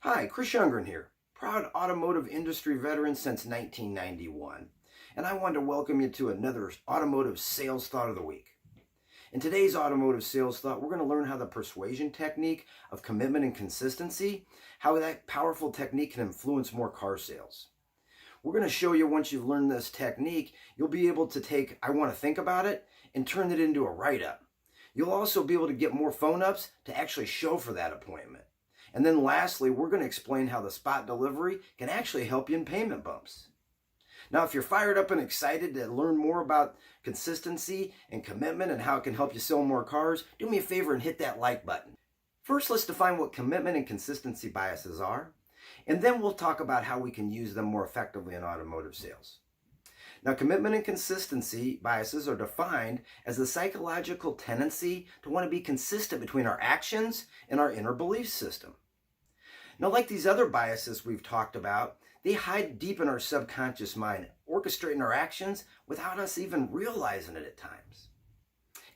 Hi, Chris Younggren here, proud automotive industry veteran since 1991, and I want to welcome you to another automotive sales thought of the week. In today's automotive sales thought, we're going to learn how the persuasion technique of commitment and consistency, how that powerful technique can influence more car sales. We're going to show you once you've learned this technique, you'll be able to take "I want to think about it" and turn it into a write-up. You'll also be able to get more phone-ups to actually show for that appointment. And then lastly, we're going to explain how the spot delivery can actually help you in payment bumps. Now, if you're fired up and excited to learn more about consistency and commitment and how it can help you sell more cars, do me a favor and hit that like button. First, let's define what commitment and consistency biases are, and then we'll talk about how we can use them more effectively in automotive sales. Now, commitment and consistency biases are defined as the psychological tendency to want to be consistent between our actions and our inner belief system. Now, like these other biases we've talked about, they hide deep in our subconscious mind, orchestrating our actions without us even realizing it at times.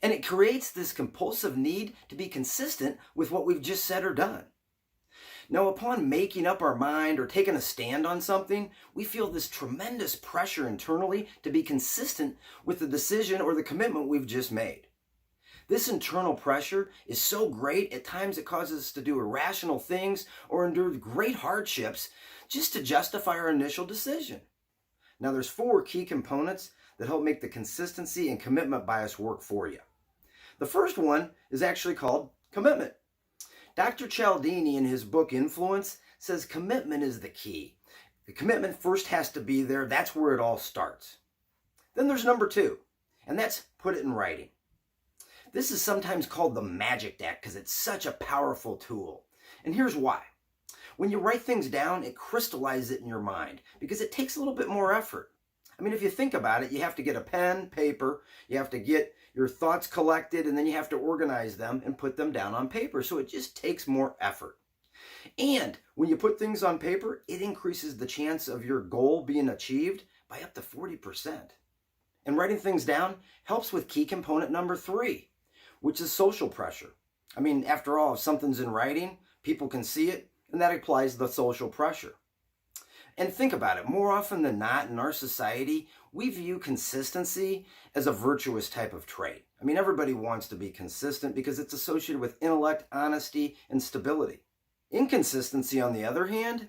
And it creates this compulsive need to be consistent with what we've just said or done. Now, upon making up our mind or taking a stand on something, we feel this tremendous pressure internally to be consistent with the decision or the commitment we've just made. This internal pressure is so great, at times it causes us to do irrational things or endure great hardships just to justify our initial decision. Now, there's 4 key components that help make the consistency and commitment bias work for you. The first one is actually called commitment. Dr. Cialdini, in his book Influence, says commitment is the key. The commitment first has to be there. That's where it all starts. Then there's number 2, and that's put it in writing. This is sometimes called the magic deck because it's such a powerful tool. And here's why. When you write things down, it crystallizes it in your mind because it takes a little bit more effort. I mean, if you think about it, you have to get a pen, paper, you have to get your thoughts collected, and then you have to organize them and put them down on paper. So it just takes more effort. And when you put things on paper, it increases the chance of your goal being achieved by up to 40%. And writing things down helps with key component number 3, which is social pressure. I mean, after all, if something's in writing, people can see it, and that applies the social pressure. And think about it, more often than not in our society, we view consistency as a virtuous type of trait. I mean, everybody wants to be consistent because it's associated with intellect, honesty, and stability. Inconsistency, on the other hand,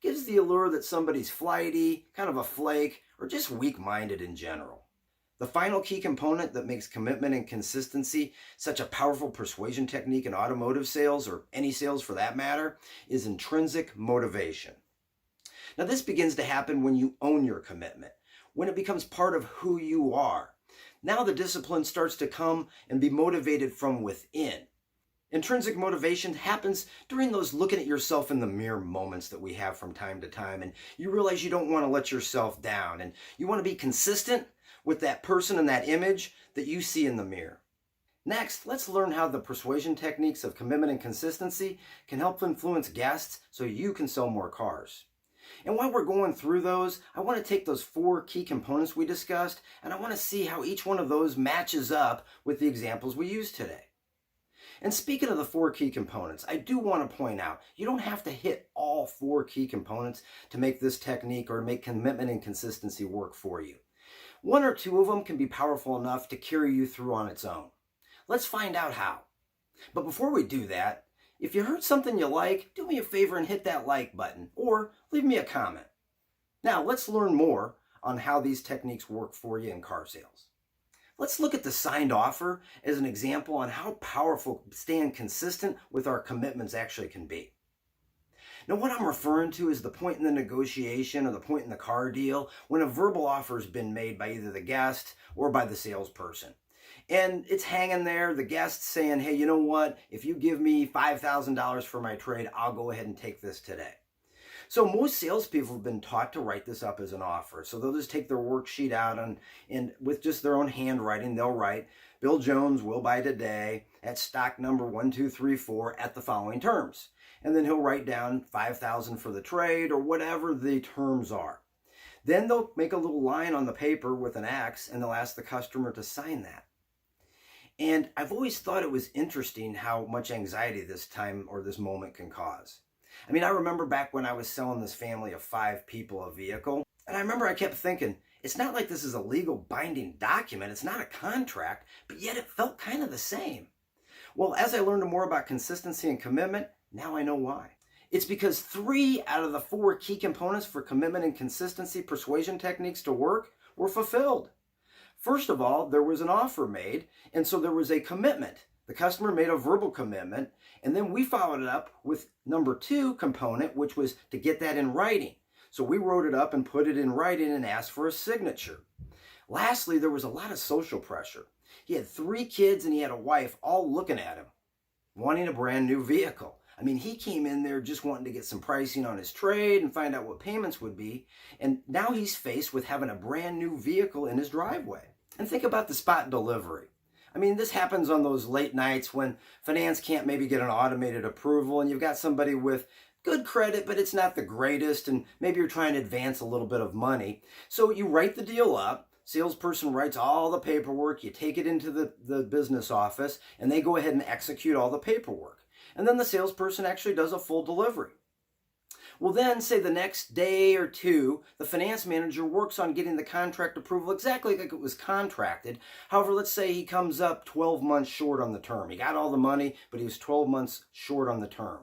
gives the allure that somebody's flighty, kind of a flake, or just weak-minded in general. The final key component that makes commitment and consistency such a powerful persuasion technique in automotive sales, or any sales for that matter, is intrinsic motivation. Now, this begins to happen when you own your commitment, when it becomes part of who you are. Now the discipline starts to come and be motivated from within. Intrinsic motivation happens during those looking at yourself in the mirror moments that we have from time to time, and you realize you don't want to let yourself down, and you want to be consistent with that person and that image that you see in the mirror. Next, let's learn how the persuasion techniques of commitment and consistency can help influence guests so you can sell more cars. And while we're going through those, I want to take those 4 key components we discussed, and I want to see how each one of those matches up with the examples we used today. And speaking of the 4 key components, I do want to point out, you don't have to hit all 4 key components to make this technique or make commitment and consistency work for you. 1 or 2 of them can be powerful enough to carry you through on its own. Let's find out how. But before we do that, if you heard something you like, do me a favor and hit that like button, or leave me a comment. Now, let's learn more on how these techniques work for you in car sales. Let's look at the signed offer as an example on how powerful staying consistent with our commitments actually can be. Now, what I'm referring to is the point in the negotiation or the point in the car deal when a verbal offer has been made by either the guest or by the salesperson. And it's hanging there, the guest saying, hey, you know what? If you give me $5,000 for my trade, I'll go ahead and take this today. So most salespeople have been taught to write this up as an offer. So they'll just take their worksheet out and with just their own handwriting, they'll write, Bill Jones will buy today at stock number 1234 at the following terms. And then he'll write down $5,000 for the trade or whatever the terms are. Then they'll make a little line on the paper with an X and they'll ask the customer to sign that. And I've always thought it was interesting how much anxiety this time or this moment can cause. I mean, I remember back when I was selling this family of 5 people a vehicle, and I remember I kept thinking, it's not like this is a legal binding document, it's not a contract, but yet it felt kind of the same. Well, as I learned more about consistency and commitment, now I know why. It's because 3 out of the 4 key components for commitment and consistency persuasion techniques to work were fulfilled. First of all, there was an offer made, and so there was a commitment. The customer made a verbal commitment, and then we followed it up with number 2 component, which was to get that in writing. So we wrote it up and put it in writing and asked for a signature. Lastly, there was a lot of social pressure. He had 3 kids and he had a wife all looking at him, wanting a brand new vehicle. I mean, he came in there just wanting to get some pricing on his trade and find out what payments would be. And now he's faced with having a brand new vehicle in his driveway. And think about the spot delivery. I mean, this happens on those late nights when finance can't maybe get an automated approval and you've got somebody with good credit, but it's not the greatest, and maybe you're trying to advance a little bit of money. So you write the deal up, salesperson writes all the paperwork, you take it into the business office, and they go ahead and execute all the paperwork. And then the salesperson actually does a full delivery. Well, then, say the next day or 2, the finance manager works on getting the contract approval exactly like it was contracted. However, let's say he comes up 12 months short on the term. He got all the money, but he was 12 months short on the term.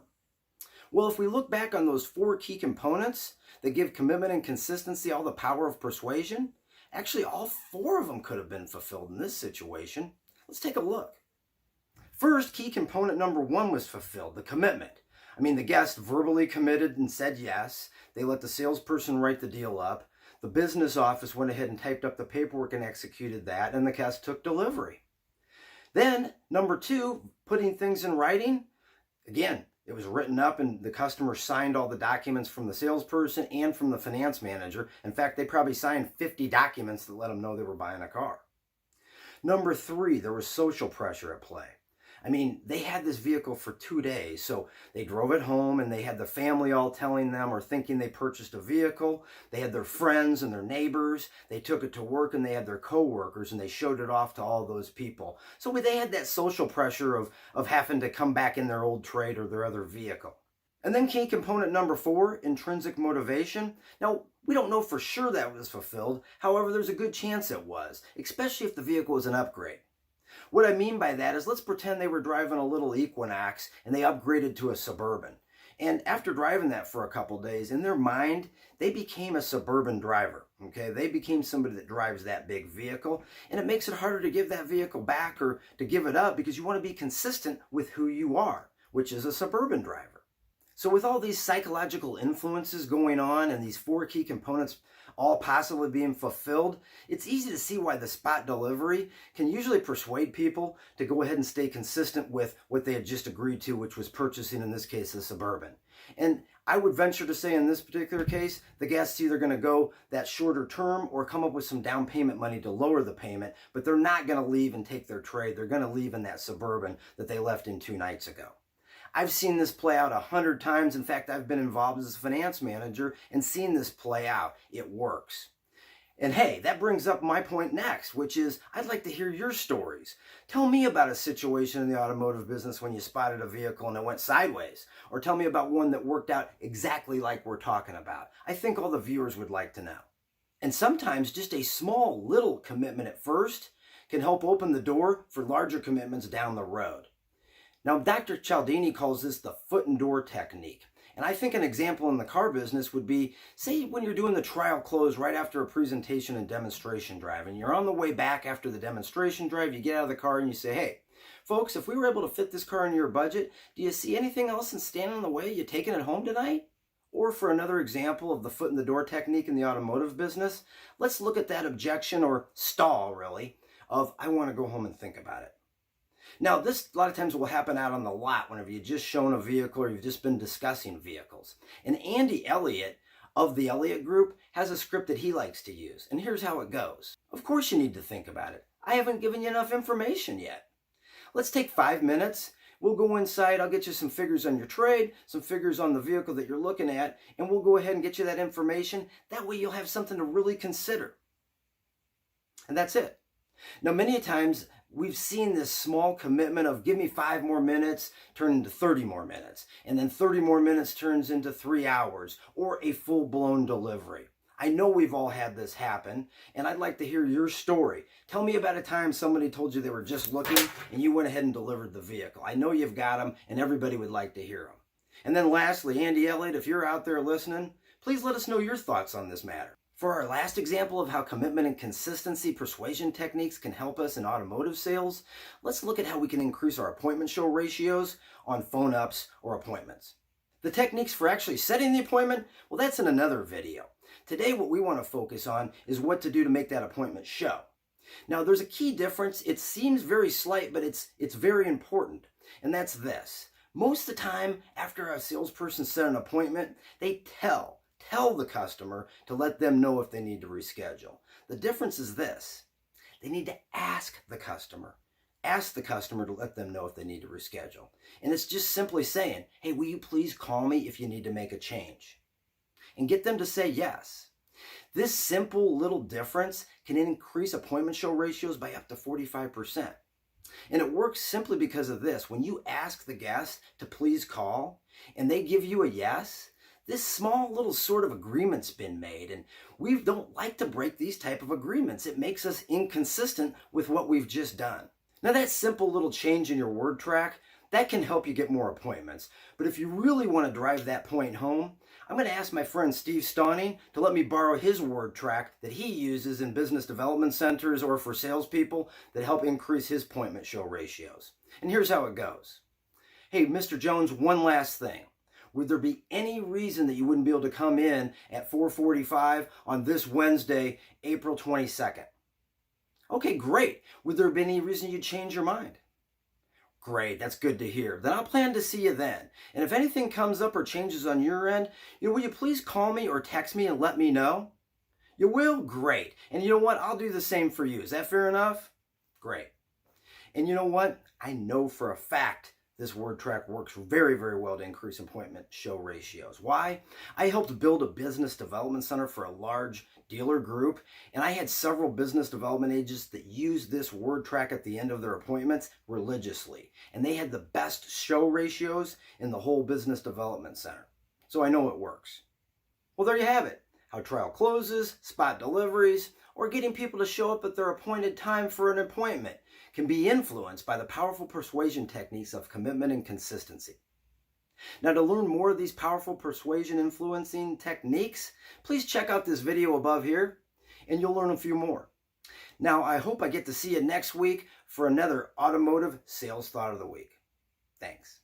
Well, if we look back on those 4 key components that give commitment and consistency all the power of persuasion, actually all 4 of them could have been fulfilled in this situation. Let's take a look. First, key component number 1 was fulfilled, the commitment. I mean, the guest verbally committed and said yes. They let the salesperson write the deal up. The business office went ahead and typed up the paperwork and executed that, and the guest took delivery. Then, number 2, putting things in writing. Again, it was written up and the customer signed all the documents from the salesperson and from the finance manager. In fact, they probably signed 50 documents that let them know they were buying a car. Number 3, there was social pressure at play. I mean, they had this vehicle for 2 days, so they drove it home and they had the family all telling them or thinking they purchased a vehicle. They had their friends and their neighbors. They took it to work and they had their coworkers and they showed it off to all those people. So they had that social pressure of having to come back in their old trade or their other vehicle. And then key component number 4, intrinsic motivation. Now, we don't know for sure that was fulfilled. However, there's a good chance it was, especially if the vehicle was an upgrade. What I mean by that is, let's pretend they were driving a little Equinox and they upgraded to a Suburban. And after driving that for a couple days, in their mind, they became a Suburban driver. Okay, they became somebody that drives that big vehicle, and it makes it harder to give that vehicle back or to give it up because you want to be consistent with who you are, which is a Suburban driver. So with all these psychological influences going on and these 4 key components all possibly being fulfilled, it's easy to see why the spot delivery can usually persuade people to go ahead and stay consistent with what they had just agreed to, which was purchasing, in this case, the Suburban. And I would venture to say in this particular case, the guest's either going to go that shorter term or come up with some down payment money to lower the payment, but they're not going to leave and take their trade. They're going to leave in that Suburban that they left in 2 nights ago. I've seen this play out 100 times. In fact, I've been involved as a finance manager and seen this play out. It works. And hey, that brings up my point next, which is I'd like to hear your stories. Tell me about a situation in the automotive business when you spotted a vehicle and it went sideways. Or tell me about one that worked out exactly like we're talking about. I think all the viewers would like to know. And sometimes just a small little commitment at first can help open the door for larger commitments down the road. Now, Dr. Cialdini calls this the foot and door technique. And I think an example in the car business would be, say when you're doing the trial close right after a presentation and demonstration drive, and you're on the way back after the demonstration drive, you get out of the car and you say, hey, folks, if we were able to fit this car in your budget, do you see anything else in standing in the way? You taking it home tonight? Or for another example of the foot in the door technique in the automotive business, let's look at that objection or stall, really, of I want to go home and think about it. Now, this a lot of times will happen out on the lot whenever you've just shown a vehicle or you've just been discussing vehicles. And Andy Elliott of the Elliott Group has a script that he likes to use. And here's how it goes. Of course you need to think about it. I haven't given you enough information yet. Let's take 5 minutes. We'll go inside. I'll get you some figures on your trade, some figures on the vehicle that you're looking at, and we'll go ahead and get you that information. That way you'll have something to really consider. And that's it. Now, many times we've seen this small commitment of give me 5 more minutes turn into 30 more minutes, and then 30 more minutes turns into 3 hours or a full-blown delivery. I know we've all had this happen, and I'd like to hear your story. Tell me about a time somebody told you they were just looking and you went ahead and delivered the vehicle. I know you've got them, and everybody would like to hear them. And then lastly, Andy Elliott, if you're out there listening, please let us know your thoughts on this matter. For our last example of how commitment and consistency persuasion techniques can help us in automotive sales, let's look at how we can increase our appointment show ratios on phone-ups or appointments. The techniques for actually setting the appointment, well, that's in another video. Today, what we want to focus on is what to do to make that appointment show. Now, there's a key difference. It seems very slight, but it's very important, and that's this. Most of the time, after a salesperson set an appointment, they tell the customer to let them know if they need to reschedule. The difference is this. They need to ask the customer to let them know if they need to reschedule. And it's just simply saying, hey, will you please call me if you need to make a change? And get them to say yes. This simple little difference can increase appointment show ratios by up to 45%. And it works simply because of this. When you ask the guest to please call and they give you a yes, this small little sort of agreement's been made, and we don't like to break these type of agreements. It makes us inconsistent with what we've just done. Now that simple little change in your word track, that can help you get more appointments. But if you really want to drive that point home, I'm going to ask my friend Steve Stauning to let me borrow his word track that he uses in business development centers or for salespeople that help increase his appointment show ratios. And here's how it goes. Hey, Mr. Jones, one last thing. Would there be any reason that you wouldn't be able to come in at 4:45 on this Wednesday, April 22nd? Okay, great. Would there be any reason you'd change your mind? Great, that's good to hear. Then I'll plan to see you then. And if anything comes up or changes on your end, will you please call me or text me and let me know? You will? Great. And you know what? I'll do the same for you. Is that fair enough? Great. And you know what? I know for a fact this word track works very, very well to increase appointment show ratios. Why? I helped build a business development center for a large dealer group, and I had several business development agents that used this word track at the end of their appointments religiously, and they had the best show ratios in the whole business development center. So I know it works. Well, there you have it. How trial closes, spot deliveries, or getting people to show up at their appointed time for an appointment can be influenced by the powerful persuasion techniques of commitment and consistency. Now, to learn more of these powerful persuasion influencing techniques, please check out this video above here, and you'll learn a few more. Now, I hope I get to see you next week for another automotive sales thought of the week. Thanks.